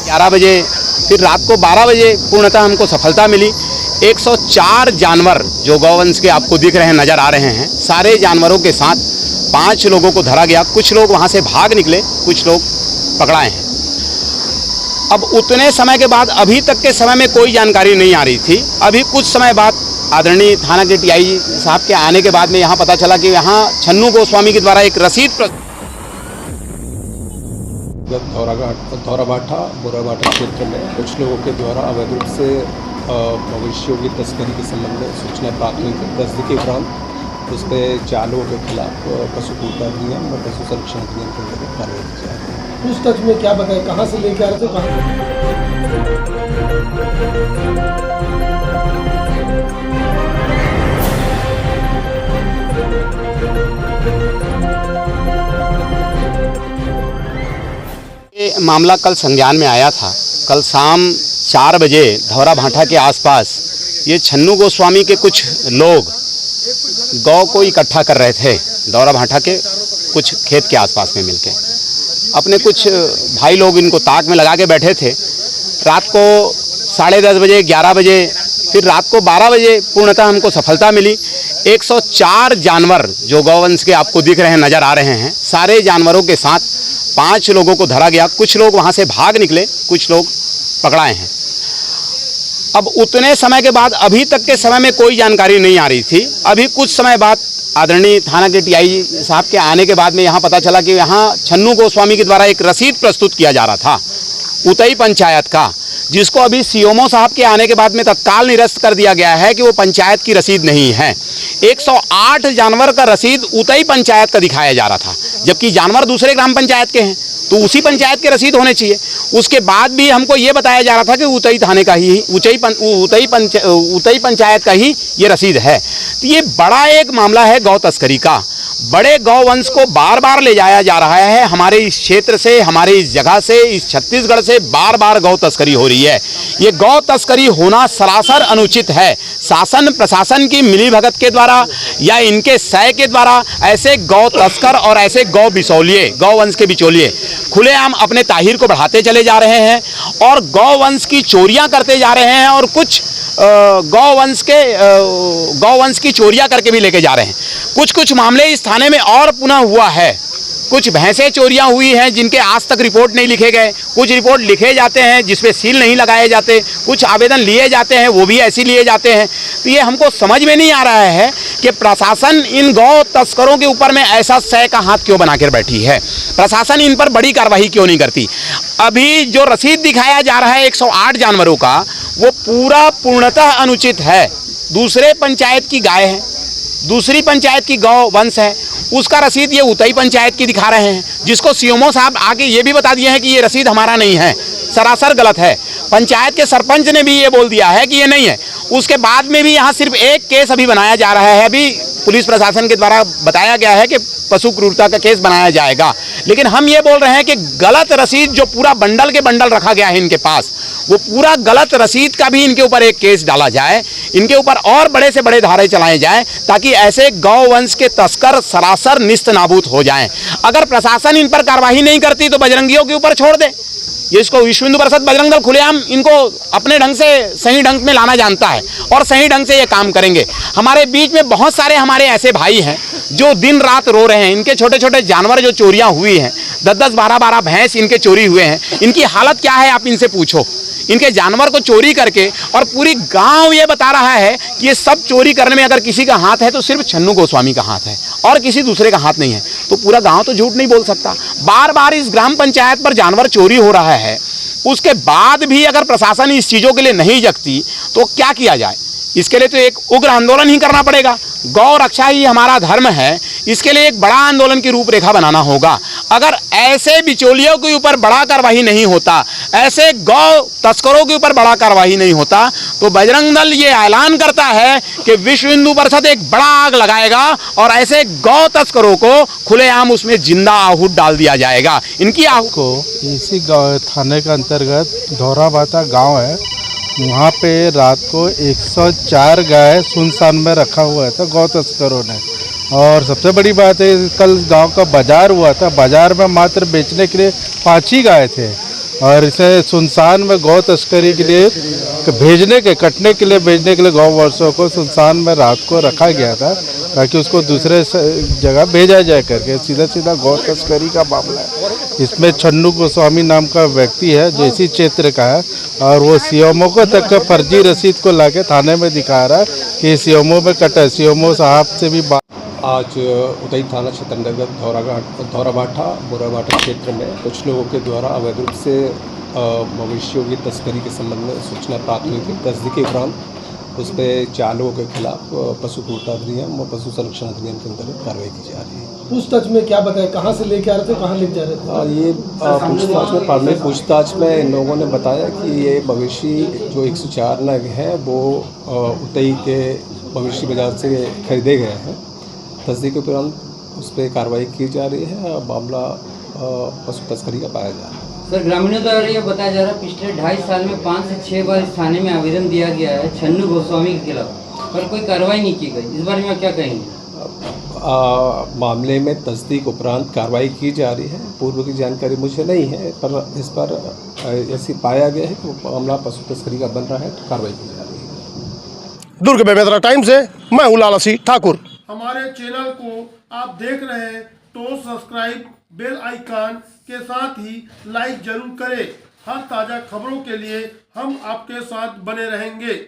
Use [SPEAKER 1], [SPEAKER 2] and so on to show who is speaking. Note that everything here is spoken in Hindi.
[SPEAKER 1] 11 बजे फिर रात को 12 बजे पूर्णतः हमको सफलता मिली। 104 जानवर जो गौवंश के आपको दिख रहे हैं, नज़र आ रहे हैं, सारे जानवरों के साथ 5 लोगों को धरा गया। कुछ लोग वहाँ से भाग निकले, कुछ लोग पकड़ाए हैं। अब उतने समय के बाद अभी तक के समय में कोई जानकारी नहीं आ रही थी। अभी कुछ समय बाद आदरणीय थाना के टीआई साहब के आने के बाद में यहाँ पता चला कि यहाँ छन्नू गोस्वामी के द्वारा एक रसीद
[SPEAKER 2] धौराभाठा बोराभाठा क्षेत्र में कुछ लोगों के द्वारा अवैध रूप से मवेशियों की तस्करी के संबंध में सूचना प्राप्त हुई थी। तस्दीक के उपरांत उस पर जालों के खिलाफ पशु पूर्ता अधिनियम और पशु संरक्षण अधिनियम के अंतर्गत कार्रवाई की जाए।
[SPEAKER 3] उस तक में क्या बताया, कहाँ से लेके आ रहे थे,
[SPEAKER 1] ये मामला कल संज्ञान में आया था। कल शाम 4 बजे धौराभाठा के आसपास ये छन्नू गोस्वामी के कुछ लोग गौ को इकट्ठा कर रहे थे। धौराभाठा के कुछ खेत के आसपास में मिलके अपने कुछ भाई लोग इनको ताक में लगा के बैठे थे। रात को 10:30 बजे, 11 बजे, फिर रात को 12 बजे पूर्णतः हमको सफलता मिली। 104 जानवर जो गौवंश के आपको दिख रहे हैं, नज़र आ रहे हैं, सारे जानवरों के साथ 5 लोगों को धरा गया। कुछ लोग वहाँ से भाग निकले, कुछ लोग पकड़ाए हैं। अब उतने समय के बाद अभी तक के समय में कोई जानकारी नहीं आ रही थी। अभी कुछ समय बाद आदरणीय थाना के टीआई साहब के आने के बाद में यहाँ पता चला कि यहाँ छन्नू गोस्वामी के द्वारा एक रसीद प्रस्तुत किया जा रहा था उतई पंचायत का, जिसको अभी सीएमओ साहब के आने के बाद में तत्काल निरस्त कर दिया गया है कि वो पंचायत की रसीद नहीं है। 108 जानवर का रसीद उतई पंचायत का दिखाया जा रहा था, जबकि जानवर दूसरे ग्राम पंचायत के हैं, तो उसी पंचायत के रसीद होने चाहिए। उसके बाद भी हमको ये बताया जा रहा था कि उतई थाने का ही, उतई पंचायत का ही ये रसीद है। तो ये बड़ा एक मामला है गौ तस्करी का। बड़े गौवंश को बार बार ले जाया जा रहा है। हमारे इस क्षेत्र से, हमारे इस जगह से, इस छत्तीसगढ़ से बार बार गौ तस्करी हो रही है। ये गौ तस्करी होना सरासर अनुचित है। शासन प्रशासन की मिलीभगत के द्वारा या इनके सय के द्वारा ऐसे गौ तस्कर और ऐसे गौ बिचौलिए, गौवंश के बिचौलिए खुलेआम अपने ताहिर को बढ़ाते चले जा रहे हैं और गौवंश की चोरियां करते जा रहे हैं और कुछ गौवंश की चोरियां करके भी लेके जा रहे हैं। कुछ मामले इस थाने में और पुनः हुआ है। कुछ भैंसें चोरियां हुई हैं जिनके आज तक रिपोर्ट नहीं लिखे गए। कुछ रिपोर्ट लिखे जाते हैं जिसपे सील नहीं लगाए जाते। कुछ आवेदन लिए जाते हैं, वो भी ऐसे लिए जाते हैं। तो ये हमको समझ में नहीं आ रहा है कि प्रशासन इन गौ तस्करों के ऊपर में ऐसा सय का हाथ क्यों बनाकर बैठी है। प्रशासन इन पर बड़ी कार्रवाई क्यों नहीं करती। अभी जो रसीद दिखाया जा रहा है 108 जानवरों का, वो पूर्णतः अनुचित है। दूसरे पंचायत की गाय है, दूसरी पंचायत की गौ वंश है, उसका रसीद ये उतई पंचायत की दिखा रहे हैं, जिसको सीएमओ साहब आके ये भी बता दिए हैं कि ये रसीद हमारा नहीं है, सरासर गलत है। पंचायत के सरपंच ने भी ये बोल दिया है कि ये नहीं है। उसके बाद में भी यहाँ सिर्फ एक केस अभी बनाया जा रहा है। अभी पुलिस प्रशासन के द्वारा बताया गया है कि पशु क्रूरता का केस बनाया जाएगा, लेकिन हम ये बोल रहे हैं कि गलत रसीद जो पूरा बंडल के बंडल रखा गया है इनके पास, वो पूरा गलत रसीद का भी इनके ऊपर एक केस डाला जाए, इनके ऊपर और बड़े से बड़े धारे चलाए जाएं, ताकि ऐसे गौवंश के तस्कर सरासर निस्त नाबूद हो जाएं। अगर प्रशासन इन पर कार्रवाई नहीं करती तो बजरंगियों के ऊपर छोड़ दे। ये इसको विश्व हिंदू परिषद बजरंग दल खुलेआम इनको अपने ढंग से, सही ढंग में लाना जानता है और सही ढंग से ये काम करेंगे। हमारे बीच में बहुत सारे हमारे ऐसे भाई हैं जो दिन रात रो रहे हैं। इनके छोटे छोटे जानवर जो चोरियां हुई हैं, 10-10, 12-12 भैंस इनके चोरी हुए हैं। इनकी हालत क्या है आप इनसे पूछो। इनके जानवर को चोरी करके, और पूरी गांव ये बता रहा है कि ये सब चोरी करने में अगर किसी का हाथ है तो सिर्फ छन्नू गोस्वामी का हाथ है और किसी दूसरे का हाथ नहीं है। तो पूरा गांव तो झूठ नहीं बोल सकता। बार बार इस ग्राम पंचायत पर जानवर चोरी हो रहा है, उसके बाद भी अगर प्रशासन इस चीज़ों के लिए नहीं जगती तो क्या किया जाए। इसके लिए तो एक उग्र आंदोलन ही करना पड़ेगा। गौ रक्षा ही हमारा धर्म है, इसके लिए एक बड़ा आंदोलन की रूपरेखा बनाना होगा। अगर ऐसे बिचौलियों के ऊपर बड़ा कार्रवाई नहीं होता, ऐसे गौ तस्करों के ऊपर बड़ा कार्रवाई नहीं होता, तो बजरंग दल ये ऐलान करता है कि विश्व हिंदू परिषद एक बड़ा आग लगाएगा और ऐसे गौ तस्करों को खुलेआम उसमें जिंदा आहूत डाल दिया जाएगा। इनकी आहूत
[SPEAKER 4] को इसी थाने के अंतर्गत धौराभाठा गाँव है, वहाँ पे रात को 104 गाय सुनसान में रखा हुआ था गौ तस्करों ने। और सबसे बड़ी बात है, कल गांव का बाजार हुआ था, बाजार में मात्र बेचने के लिए 5 ही गाय थे और इसे सुनसान में गौ तस्करी के लिए कटने के लिए भेजने के लिए गौ वंशों को सुनसान में रात को रखा गया था, ताकि उसको दूसरे जगह भेजा जाए करके। सीधा सीधा गौ तस्करी का मामला है। इसमें छन्नू गोस्वामी नाम का व्यक्ति है जो इसी क्षेत्र का है, और वो सीएमओ को तक फर्जी रसीद को लाके थाने में दिखा रहा है कि सीएमओ में कटा है। सीएमओ साहब से भी
[SPEAKER 2] आज उदई थाना क्षेत्र अंतर्गत धौराभाठा बोराभाठा क्षेत्र में कुछ लोगों के द्वारा अवैध रूप से मवेशियों की तस्करी के संबंध में सूचना प्राप्त हुई थी। तस्दीक के उपरांत उस पर 4 लोगों के खिलाफ पशु क्रूरता अधिनियम और पशु संरक्षण अधिनियम के अंतर्गत कार्रवाई की जा रही है।
[SPEAKER 3] पूछताछ में क्या बताया, कहाँ से लेके आ रहे थे, कहाँ ले जा रहे थे?
[SPEAKER 2] ये पूछताछ में प्रारंभिक पूछताछ में इन लोगों ने बताया कि ये मवेशी जो 104 नग हैं वो उतई के मवेशी बाजार से खरीदे गए हैं। तस्दीक के उपरांत उस पर कार्रवाई की जा रही है। मामला पशु तस्करी का पाया जा रहा है।
[SPEAKER 5] सर, ग्रामीणों द्वारा यह बताया जा रहा है पिछले 2.5 साल में 5 से 6 बार इस थाने में आवेदन दिया गया है छन्नू गोस्वामी के खिलाफ, पर कोई कार्रवाई नहीं की गई। इस बारे में क्या कहेंगे?
[SPEAKER 2] मामले में तस्दीक उपरांत कार्रवाई की जा रही है। पूर्व की जानकारी मुझे नहीं है, पर इस पर ऐसी पाया गया है कि मामला पशु तस्करी का बन रहा है, तो कार्रवाई की जा रही है।
[SPEAKER 6] दुर्ग बेमेतरा टाइम से मैं हूं लाला सिंह ठाकुर।
[SPEAKER 3] हमारे चैनल को आप देख रहे हैं तो सब्सक्राइब, बेल आइकन के साथ ही लाइक जरूर करें। हर ताज़ा खबरों के लिए हम आपके साथ बने रहेंगे।